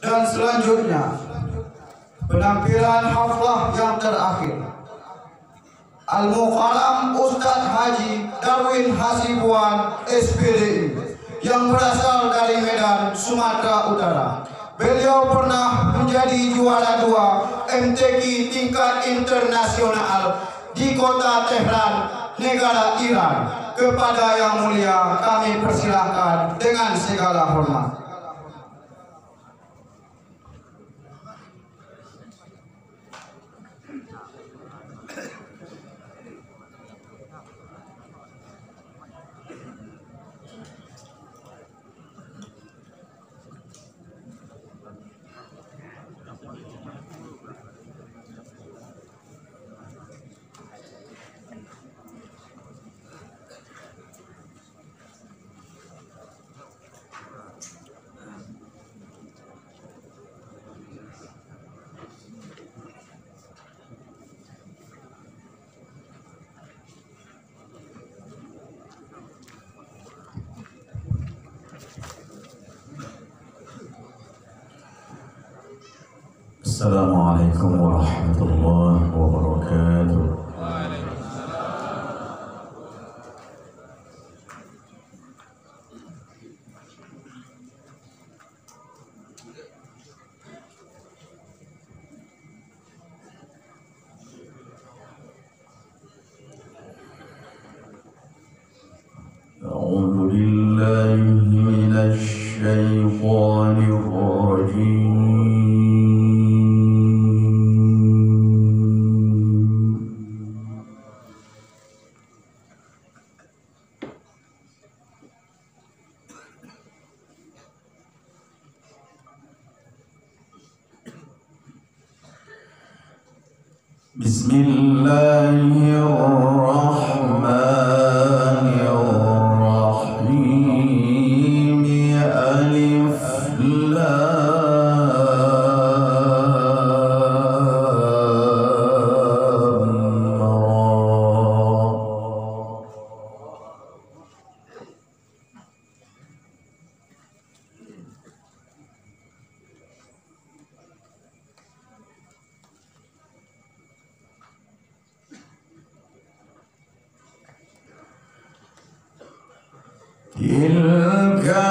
Dan selanjutnya penampilan haflah yang terakhir, Al-Mukarram Ustadz Haji Darwin Hasibuan SPDI yang berasal dari Medan, Sumatera Utara. Beliau pernah menjadi juara 2 MTQ tingkat internasional di kota Tehran, negara Iran. Kepada Yang Mulia kami persilahkan dengan segala hormat. Assalamualaikum warahmatullahi wabarakatuh. A'udzu billahi minasy syaithanir rajim. Bismillahirrahmanirrahim. Alif lam ra. Tilka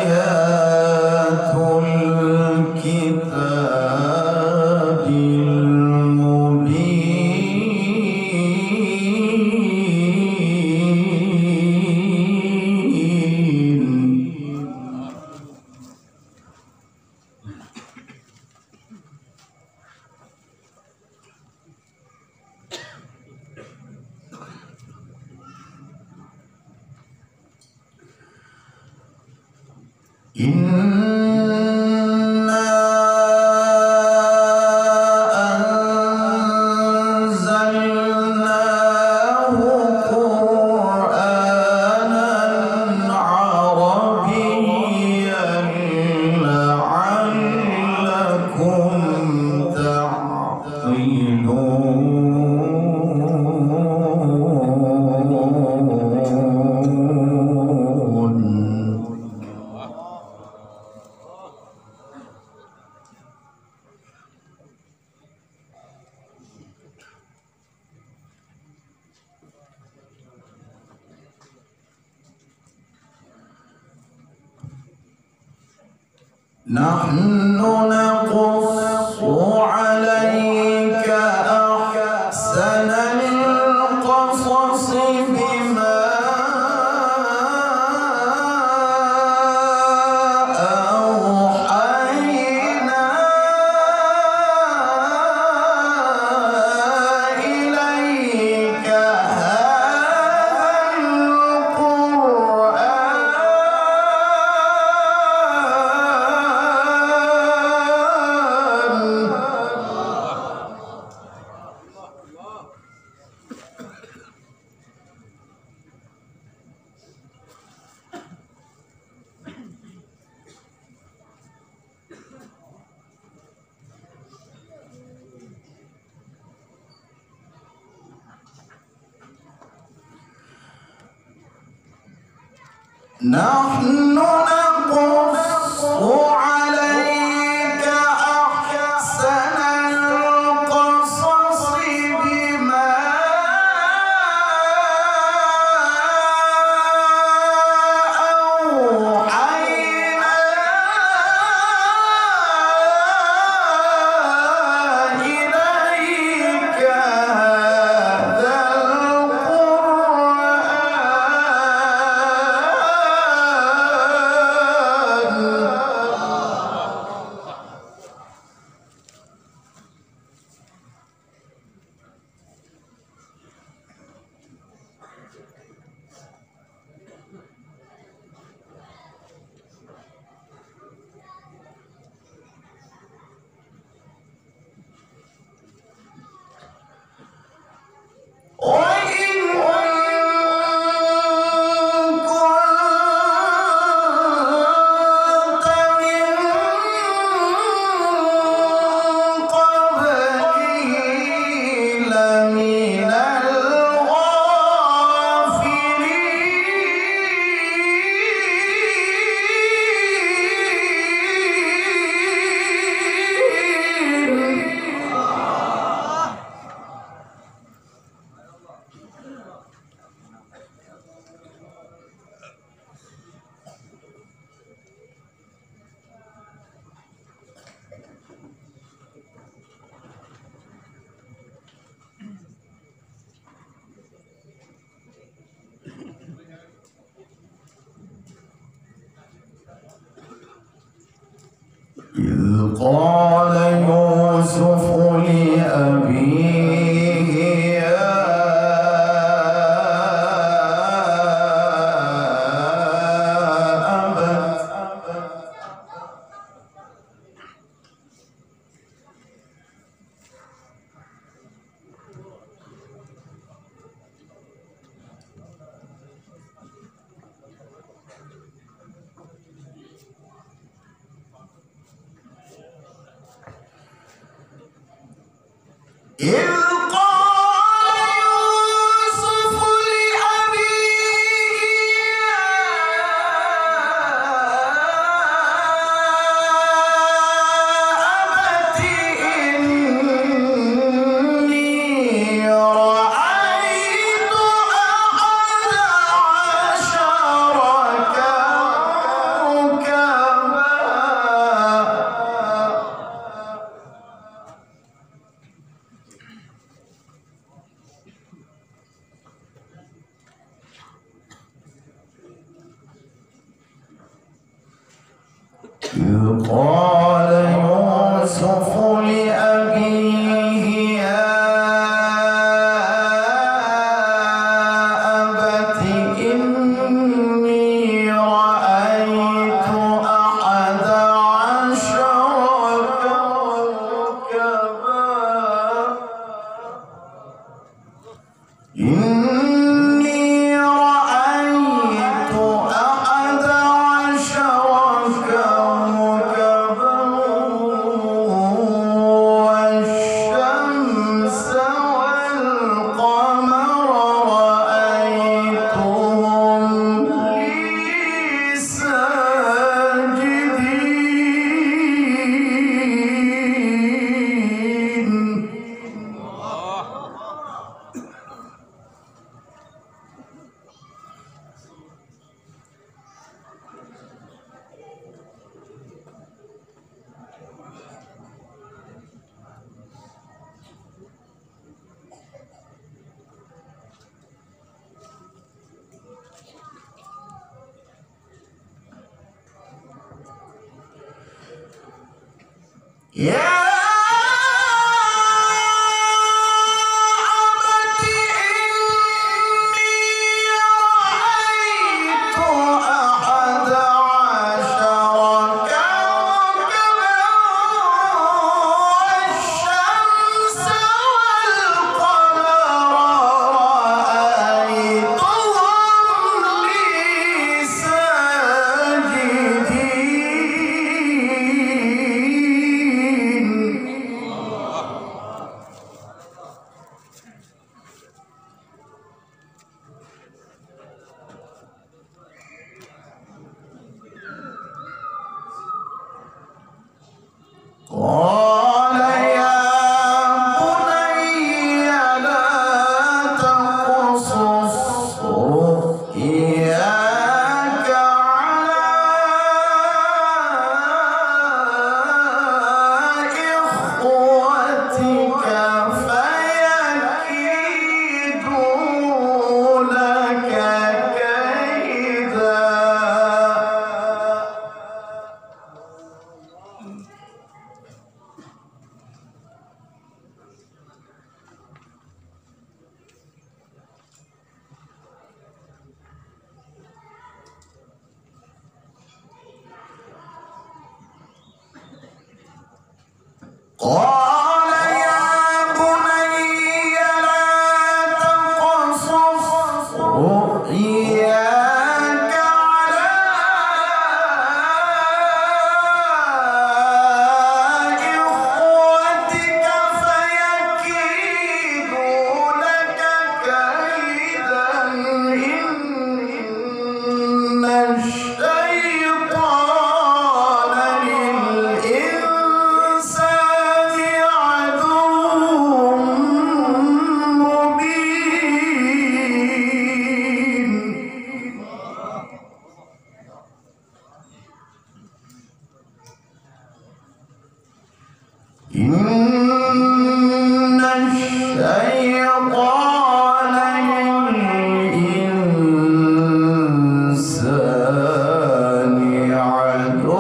ayatul kitabil mubin. Inna anzalnahu Qur'anan Arabiyyan la'allakum Nahnu naqussu 'alaika ahsanal qasasi bima awhayna ilaika hadzal Nahnu naqussu 'alaika قال يوسف لأبيه يا أبت إذ قال يوسف لأبيه أبت إني رأيت أحد عشر كوكبا إذ قال يوسف لأبيه يا أبت إني رأيت أحد عشر كوكبا إني رأيت أحد عشر كوكبا والشمس والقمر رأيتهم لي ساجدين يا أبت إني رأيت أحد عشر كوكبا والشمس والقمر رأيتهم لي قال يا بني لا تقصص رؤياك على إخوتك فيكيدوا لك كيدا قال يا بني لا تقصص رؤياك على إخوتك فيكيدوا لك كيدا إن الشيطان للإنسان عدو مبين إن الشيطان للإنسان عدو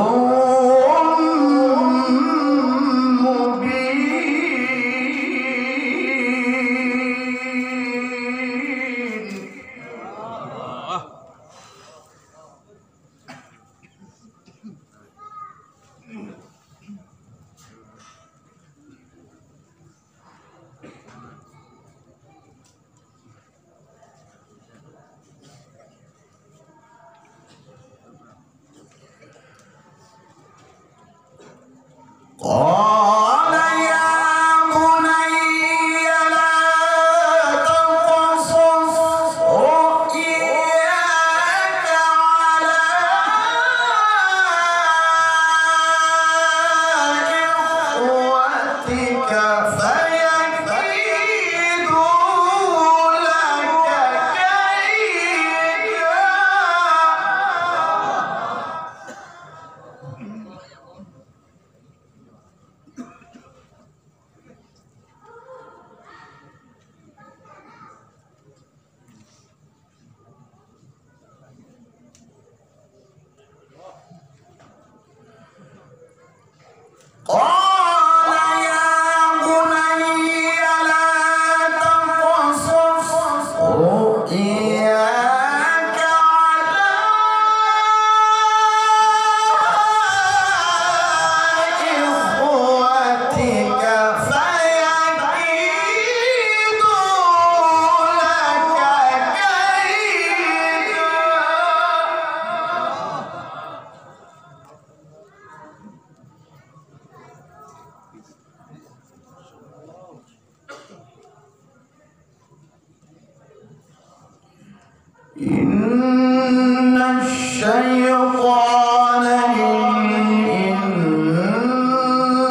إن الشيطان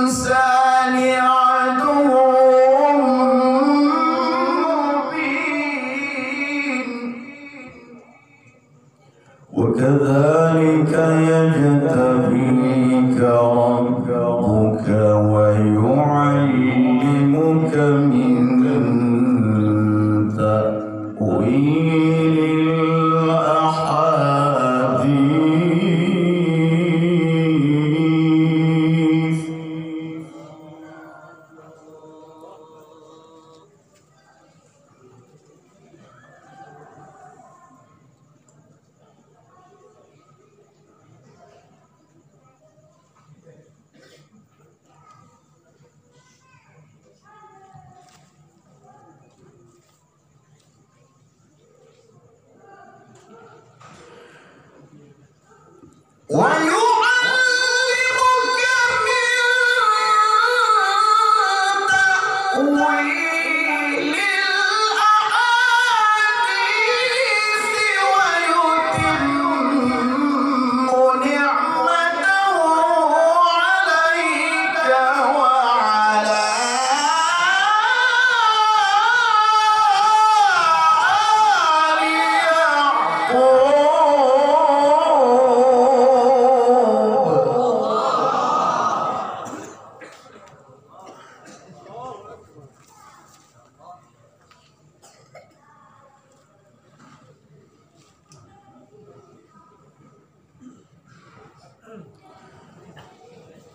للإنسان عدو مبين وكذلك يجتبيك ربك ويعلمك من تأويل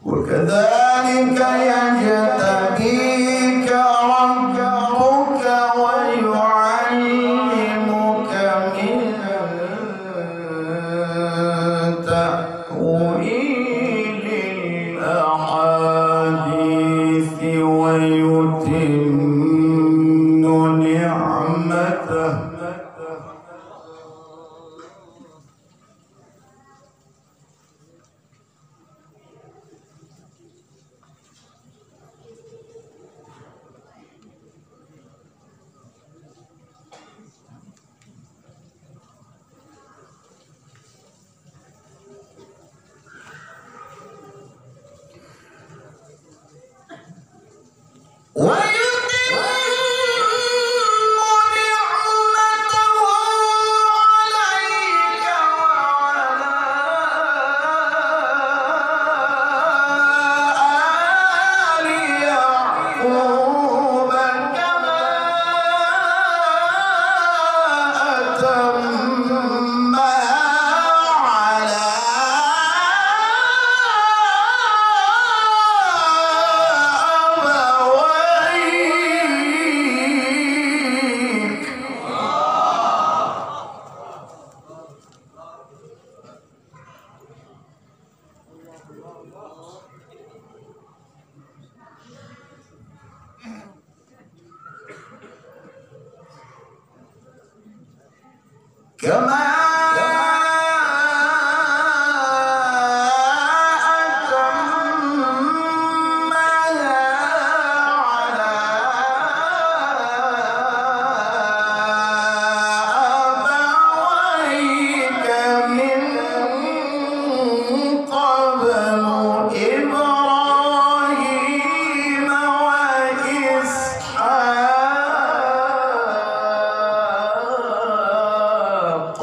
وكذلك يجتبيك ربك ويعلمك من تأويل الأحاديث ويتم نعمته كما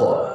Oh.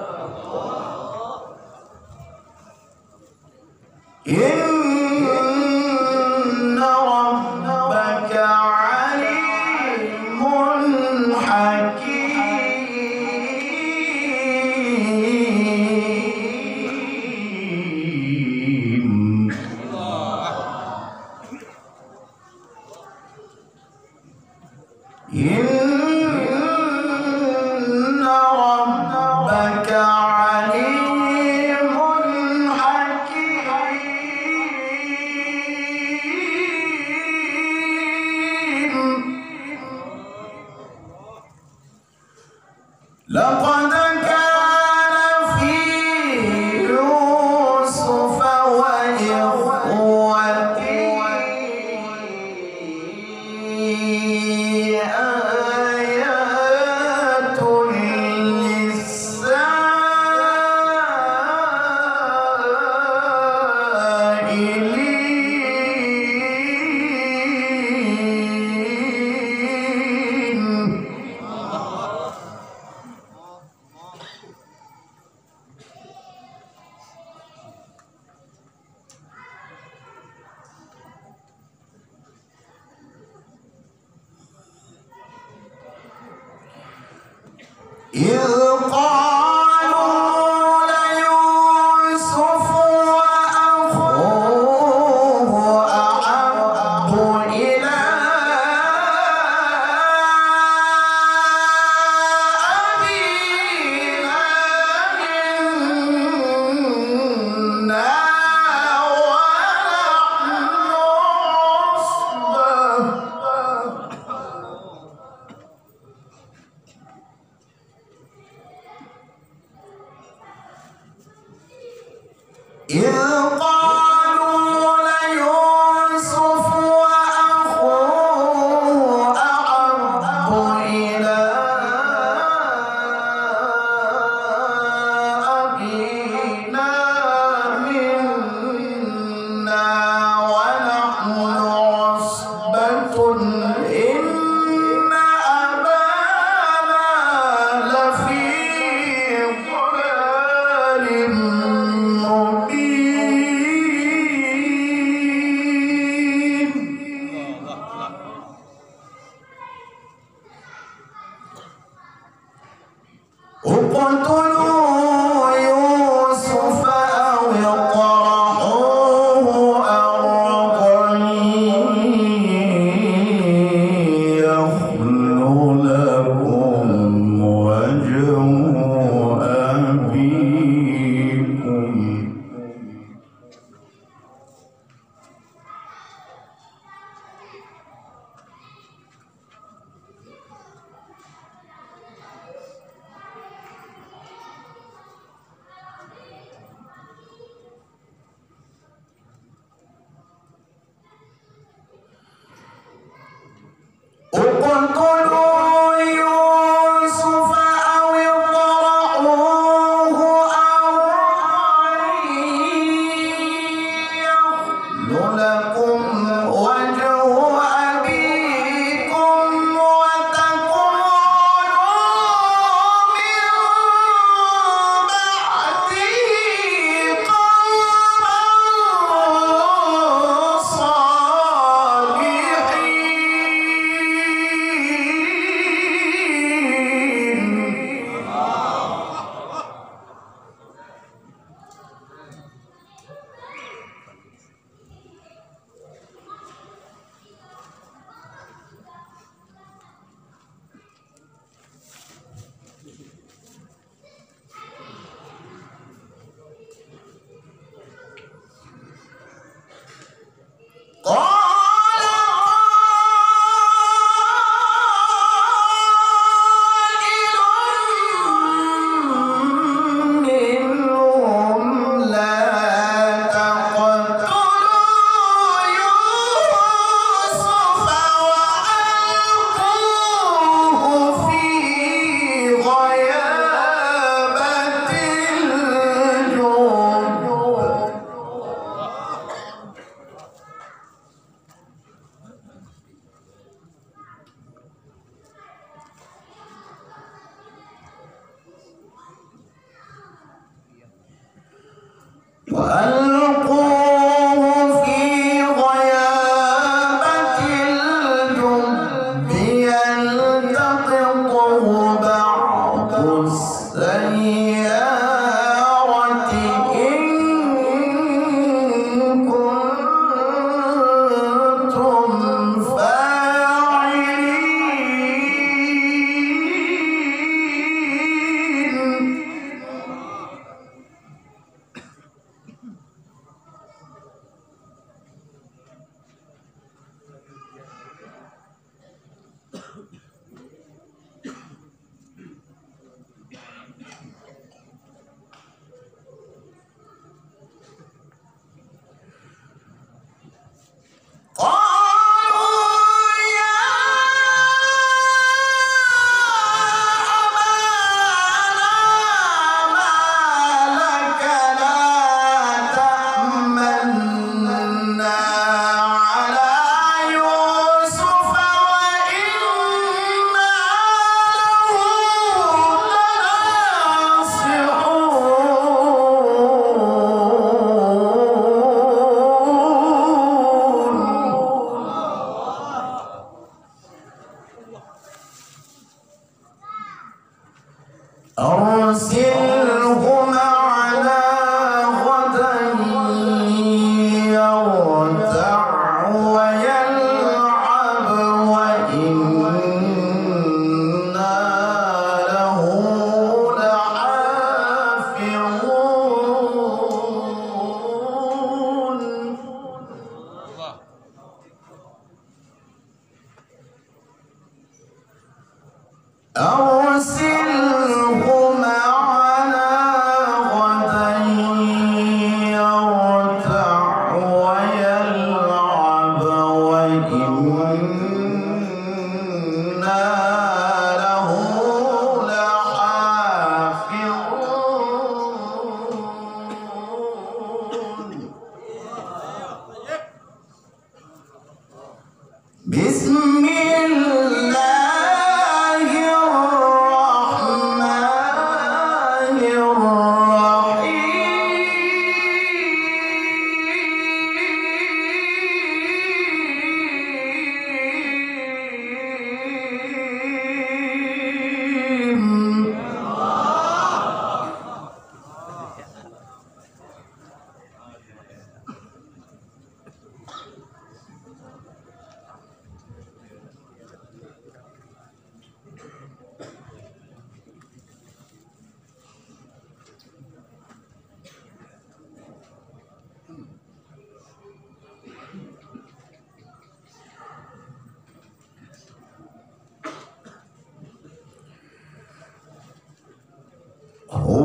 إذ قالوا ليوسف وأخوه أحب إلى أبينا منا إذ قالوا ليوسف وأخوه أحب إلى أبينا منا ونحن عصبة إن أبانا لفي ضلال اقتلوا يوسف أو اطرحوه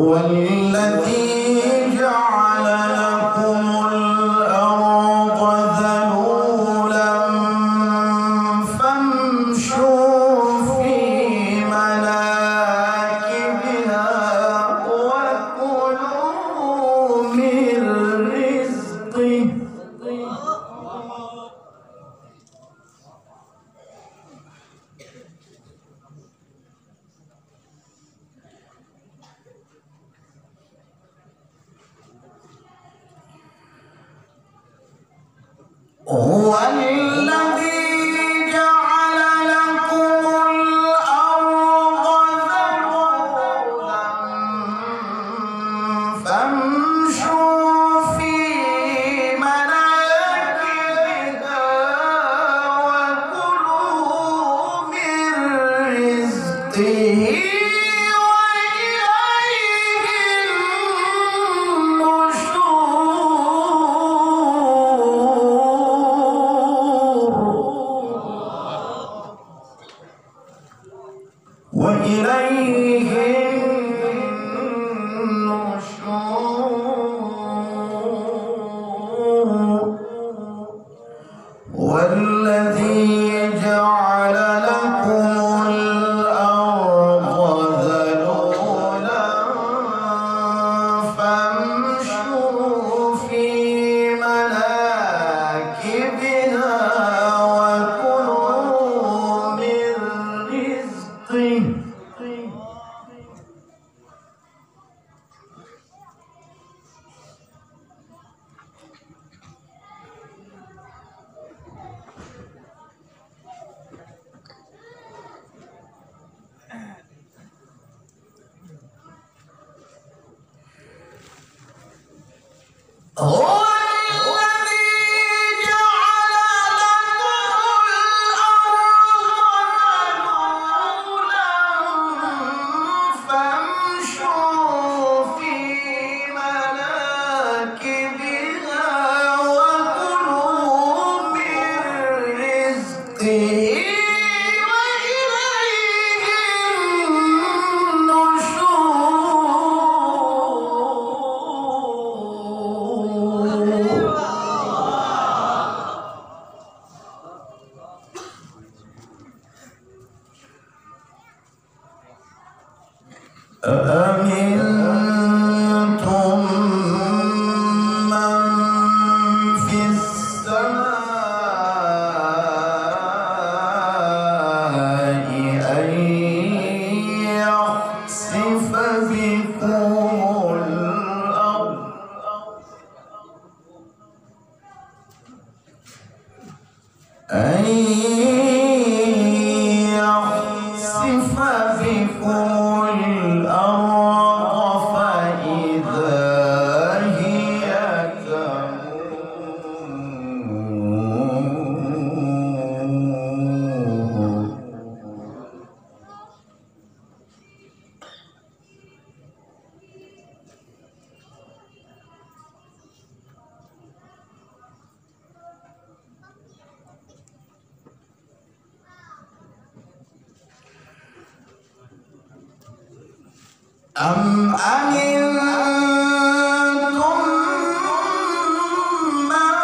والذي جعل لكم الأرض ذلولا فامشوا في مناكبها وكلوا من رزقه هو الذي جعل لكم الأرض ذلولا فامشوا في مناكبها وكلوا من رزقه وإليه النشور والذي جعل لكم الأرض ذلولا فامشوا في مناكبها وكلوا من رزقه هو الذي جعل لكم الأرض ذلولا فامشوا في مناكبها وكلوا من رزقه أأمنتم من في السماء أن يخسف بكم الأرض أن يخسف بكم الأرض فإذا هي تمور أم أمنتم من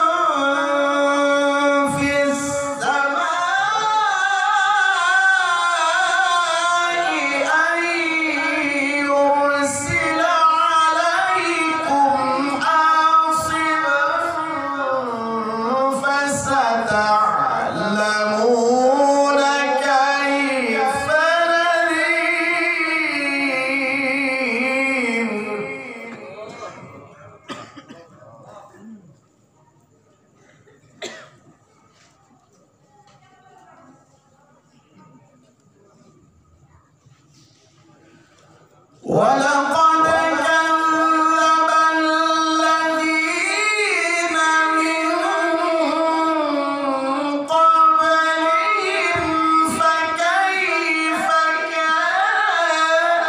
في السماء أن يرسل عليكم حاصبا فستعلمون كيف ولقد كذب الذين من قبلهم فكيف كان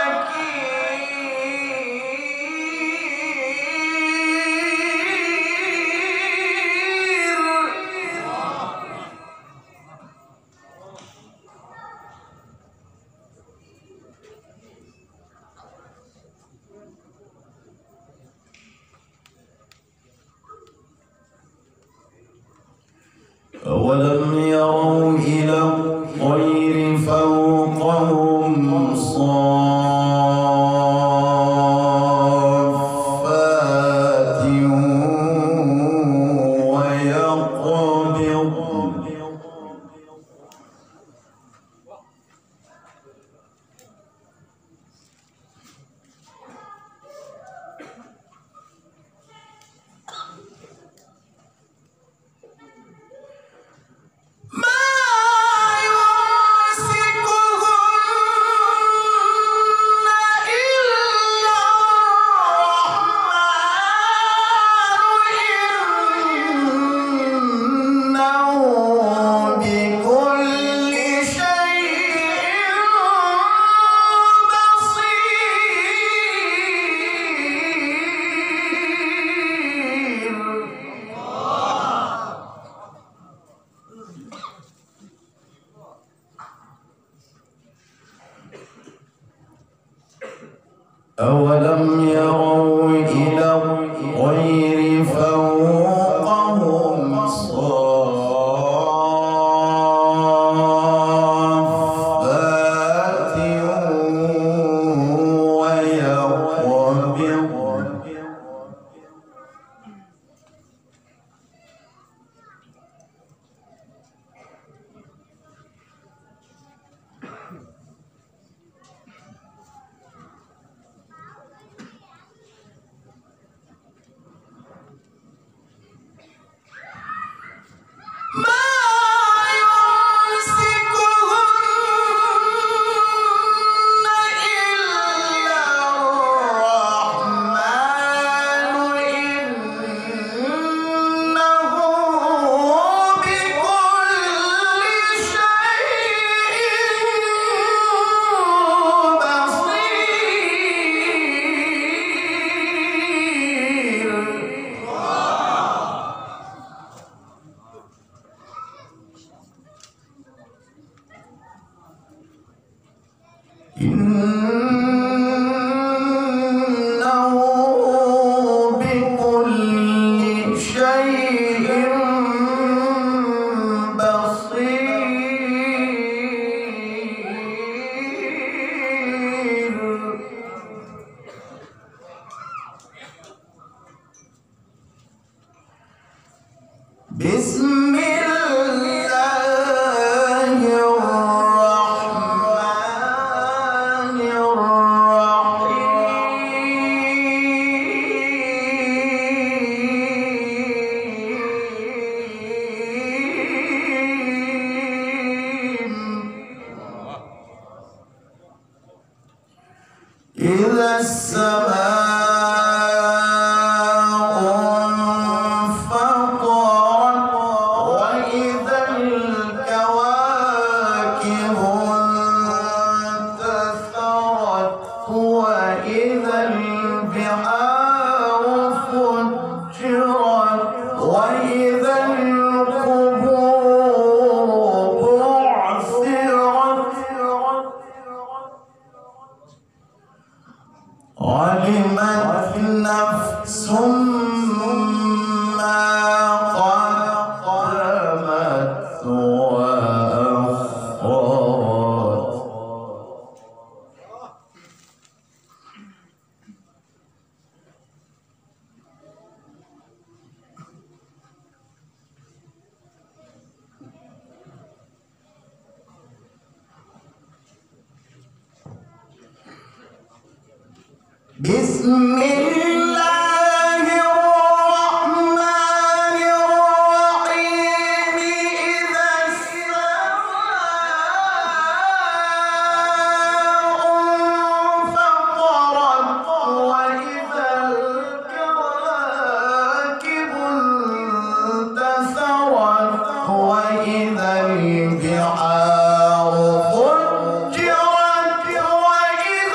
نكير أولم يروا إلى الطير فوقهم صافات ويقبض أولم يروا إلى الطير فوقهم صافات ويقبض إنه بكل شيء بصير بسم الله إذا السماء انفطرت وإذا الكواكب انتثرت وإذا البحار فجرت وإذا القبور بعثرت علمت نفس ما قدمت وأخرت بسم الله الرحمن الرحيم إذا السماء انفطرت وإذا الكواكب انتثرت وإذا البحار فجرت وإذا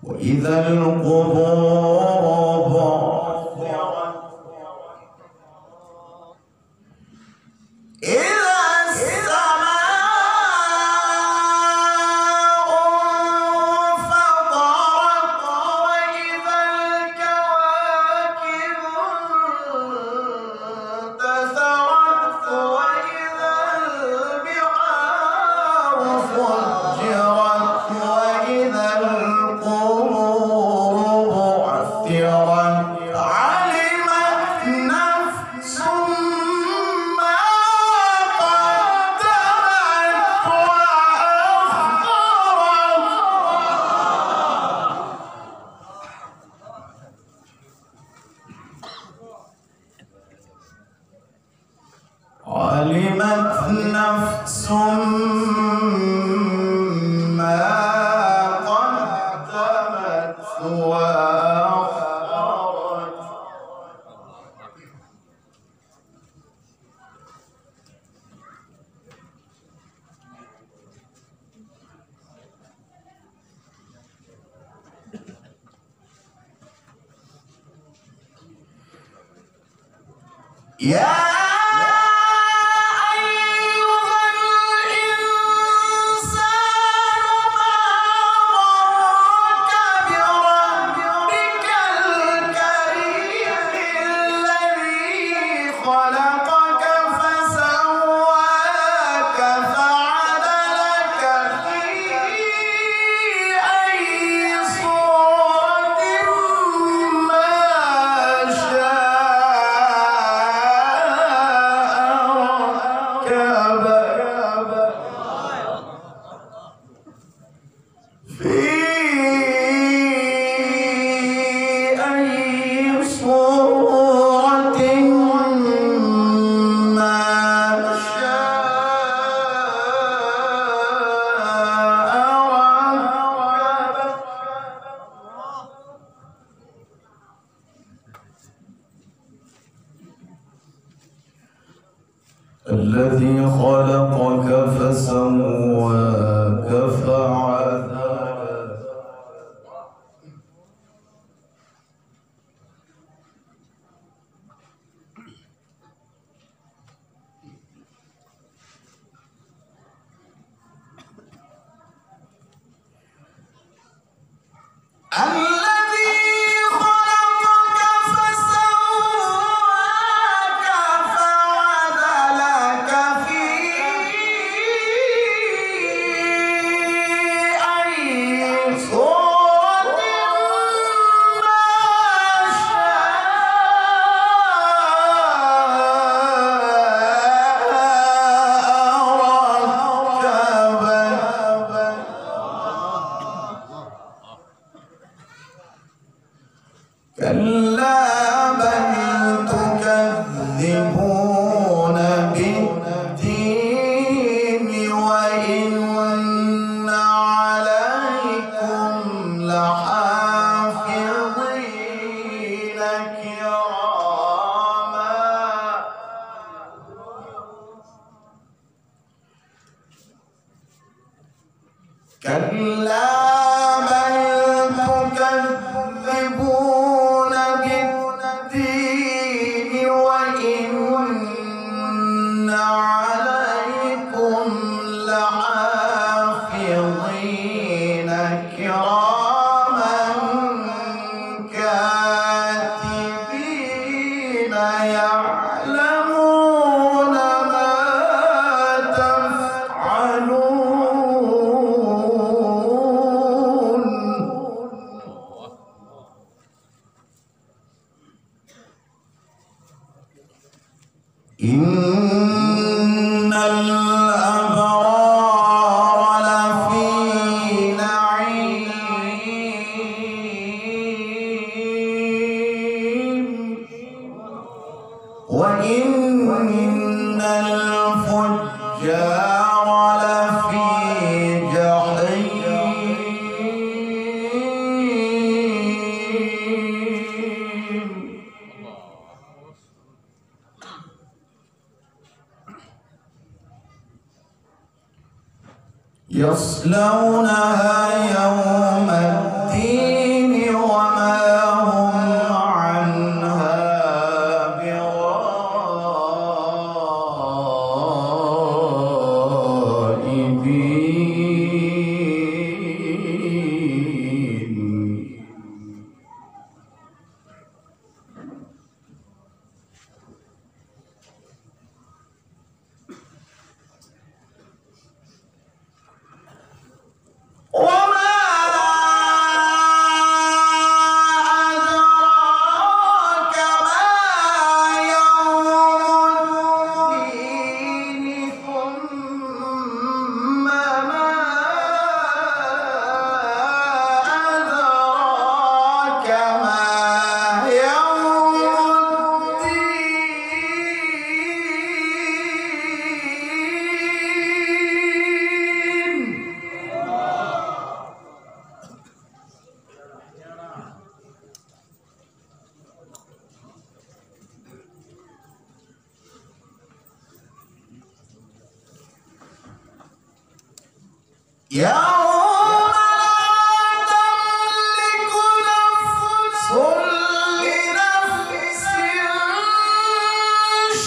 وإذا القبور يا الذي خلقك فسواك فعدلك كلا بل تكذبون بالدين وإن عليكم لحافظين كراما كلا بل تكذبون بالدين وإن عليكم لحافظين كراما كاتبين يعلمون ما تفعلون إن الأبرار لفي نعيم وإن الفجار لفي جحيم يصلونها يوم الدين وما هم عنها بغائبين وما يوم لا تملك نفس لنفس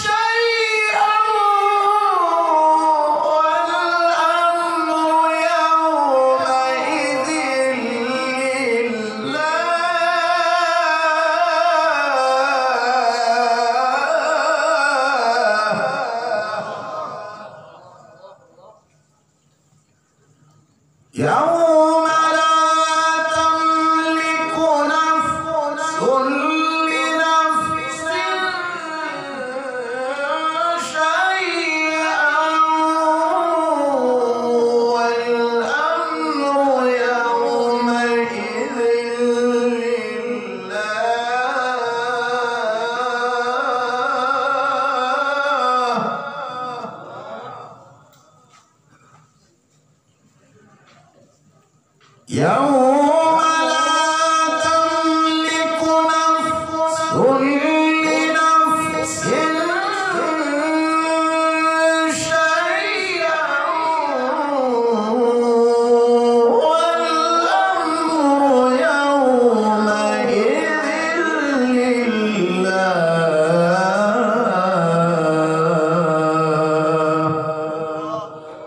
شيئا والأمر يومئذ لله. يوم لا تملك نفس لنفس شيئا والأمر يومئذ لله. يوم لا تملك نفس لنفس شيئا والأمر يومئذ لله.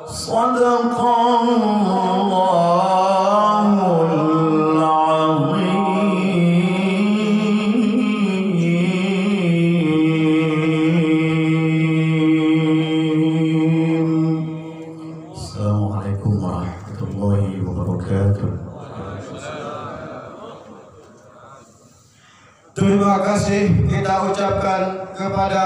صدق Assalamualaikum warahmatullahi wabarakatuh. Terima kasih kita ucapkan kepada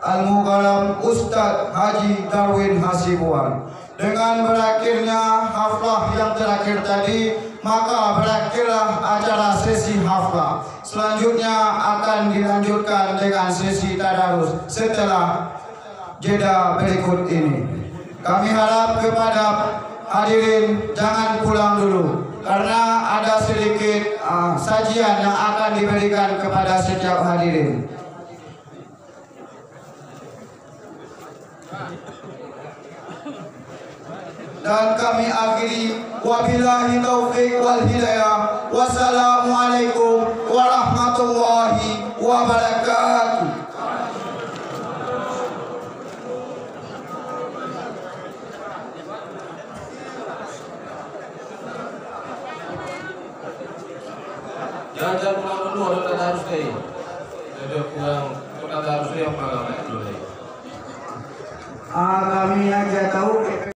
Al-Mukarram Ustaz Haji Darwin Hasibuan. Dengan berakhirnya haflah yang terakhir tadi, maka berakhirlah acara sesi haflah. Selanjutnya akan dilanjutkan dengan sesi tadarus setelah jeda berikut ini. Kami harap kepada hadirin jangan pulang dulu, karena ada sedikit sajian yang akan diberikan kepada setiap hadirin. Dan kami akhiri, wabillahi taufiq wal hidayah. Wassalamualaikum warahmatullahi wabarakatuh. Jangan pulang dulu, ada harus stay. Ada pulang, ada harus stay yang malam dulu. Kami aja tahu